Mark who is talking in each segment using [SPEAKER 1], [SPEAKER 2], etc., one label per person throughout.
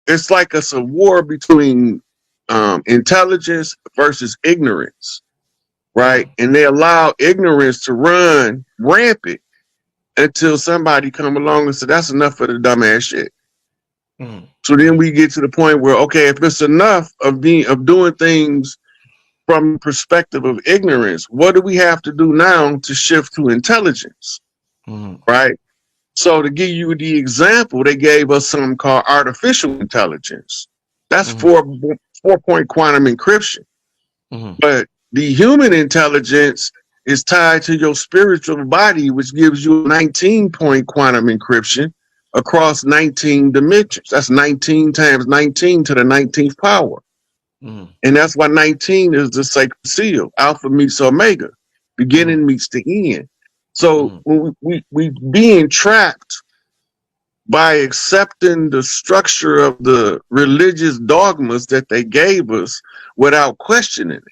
[SPEAKER 1] it's like it's a war between intelligence versus ignorance, right?
[SPEAKER 2] Mm,
[SPEAKER 1] And they allow ignorance to run rampant until somebody come along and say, that's enough of the dumbass shit.
[SPEAKER 2] mm,
[SPEAKER 1] So then
[SPEAKER 2] mm,
[SPEAKER 1] we get to the point where, okay, if it's enough of doing things from the perspective of ignorance, what do we have to do now to shift to intelligence,
[SPEAKER 2] mm,
[SPEAKER 1] right? So to give you the example, they gave us something called artificial intelligence. That's
[SPEAKER 2] mm,
[SPEAKER 1] 4 point quantum encryption.
[SPEAKER 2] mm,
[SPEAKER 1] But the human intelligence is tied to your spiritual body, which gives you a 19-point quantum encryption across 19 dimensions. That's 19 times 19 to the 19th power.
[SPEAKER 2] mm,
[SPEAKER 1] And that's why 19 is the sacred seal. Alpha meets omega.
[SPEAKER 2] mm,
[SPEAKER 1] Beginning meets the end. So
[SPEAKER 2] mm,
[SPEAKER 1] when we being trapped by accepting the structure of the religious dogmas that they gave us without questioning it.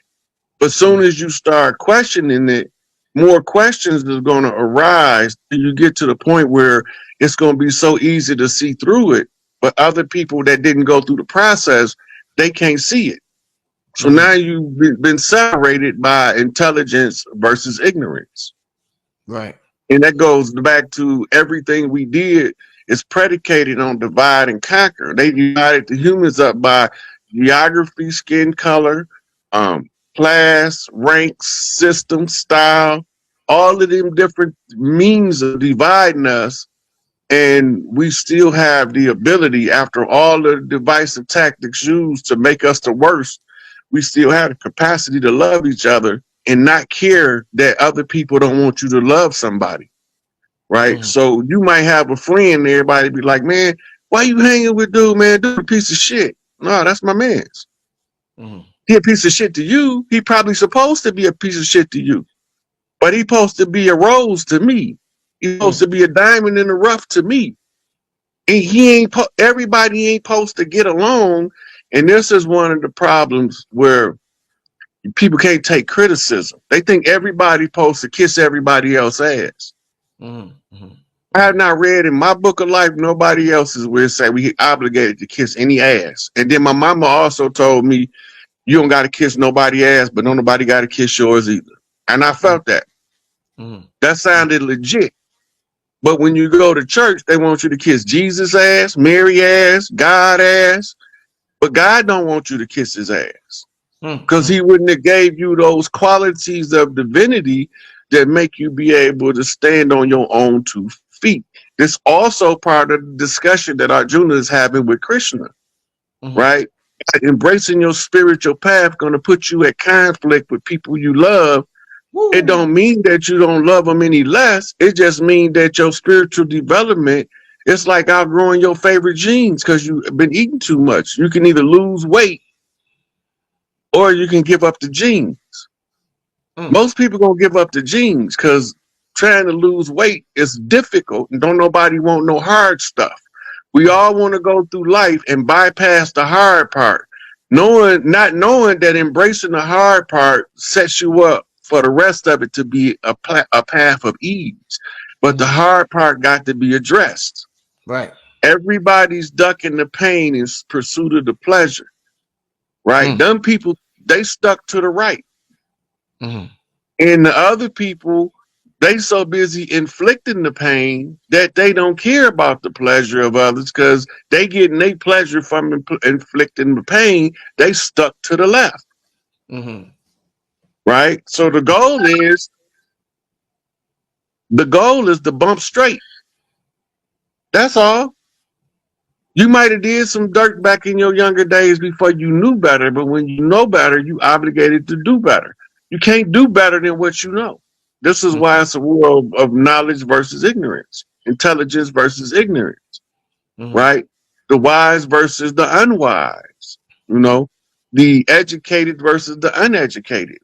[SPEAKER 1] But soon
[SPEAKER 2] mm,
[SPEAKER 1] as you start questioning it, more questions is going to arise till you get to the point where it's going to be so easy to see through it. But other people that didn't go through the process, they can't see it. So now
[SPEAKER 2] mm.
[SPEAKER 1] you've been separated by intelligence versus ignorance.
[SPEAKER 2] Right.
[SPEAKER 1] And that goes back to everything we did is predicated on divide and conquer. They divided the humans up by geography, skin color, um, class, ranks, system, style, all of them different means of dividing us. And we still have the ability, after all the divisive tactics used to make us the worst, we still have the capacity to love each other and not care that other people don't want you to love somebody, right?
[SPEAKER 2] Mm,
[SPEAKER 1] So you might have a friend, and everybody be like, man, why you hanging with dude, man? Dude, a piece of shit. No, that's my man's.
[SPEAKER 2] mm,
[SPEAKER 1] He a piece of shit to you. He probably supposed to be a piece of shit to you, but he supposed to be a rose to me. He supposed
[SPEAKER 2] mm,
[SPEAKER 1] to be a diamond in the rough to me. And everybody ain't supposed to get along. And this is one of the problems where people can't take criticism. They think everybody's supposed to kiss everybody else's ass.
[SPEAKER 2] mm, mm,
[SPEAKER 1] I have not read in my book of life, nobody else is where it say we obligated to kiss any ass. And then my mama also told me, you don't got to kiss nobody ass, but don't nobody got to kiss yours either. And I
[SPEAKER 2] mm,
[SPEAKER 1] felt that.
[SPEAKER 2] mm,
[SPEAKER 1] That
[SPEAKER 2] mm,
[SPEAKER 1] sounded legit. But when you go to church, they want you to kiss Jesus ass, Mary ass, God ass. But God don't want you to kiss his ass.
[SPEAKER 2] mm,
[SPEAKER 1] Because
[SPEAKER 2] mm.
[SPEAKER 1] he wouldn't have gave you those qualities of divinity that make you be able to stand on your own 2 feet. This also part of the discussion that Arjuna is having with Krishna,
[SPEAKER 2] Mhm.
[SPEAKER 1] right? Embracing your spiritual path going to put you at conflict with people you love. It
[SPEAKER 2] Woo.
[SPEAKER 1] don't mean that you don't love them any less. It just means that your spiritual development, it's like outgrowing your favorite genes because you've been eating too much. You can either lose weight or you can give up the genes.
[SPEAKER 2] Mm,
[SPEAKER 1] Most people gonna give up the genes because trying to lose weight is difficult and don't nobody want no hard stuff. We
[SPEAKER 2] mm,
[SPEAKER 1] all want to go through life and bypass the hard part, not knowing that embracing the hard part sets you up for the rest of it to be a path of ease. But the
[SPEAKER 2] mhm.
[SPEAKER 1] hard part got to be addressed.
[SPEAKER 2] Right.
[SPEAKER 1] Everybody's ducking the pain in pursuit of the pleasure, right?
[SPEAKER 2] Mm,
[SPEAKER 1] Them people, they stuck to the right.
[SPEAKER 2] mhm.
[SPEAKER 1] And the other people, they so busy inflicting the pain that they don't care about the pleasure of others because they getting their pleasure from inflicting the pain. They stuck to the left,
[SPEAKER 2] Mhm.
[SPEAKER 1] right? So the goal is to bump straight. That's all. You might have did some dirt back in your younger days before you knew better, but when you know better, you obligated to do better. You can't do better than what you know. This is why
[SPEAKER 2] Mhm.
[SPEAKER 1] it's a world of knowledge versus ignorance, intelligence versus ignorance,
[SPEAKER 2] Mhm.
[SPEAKER 1] right? The wise versus the unwise, you know, the educated versus the uneducated.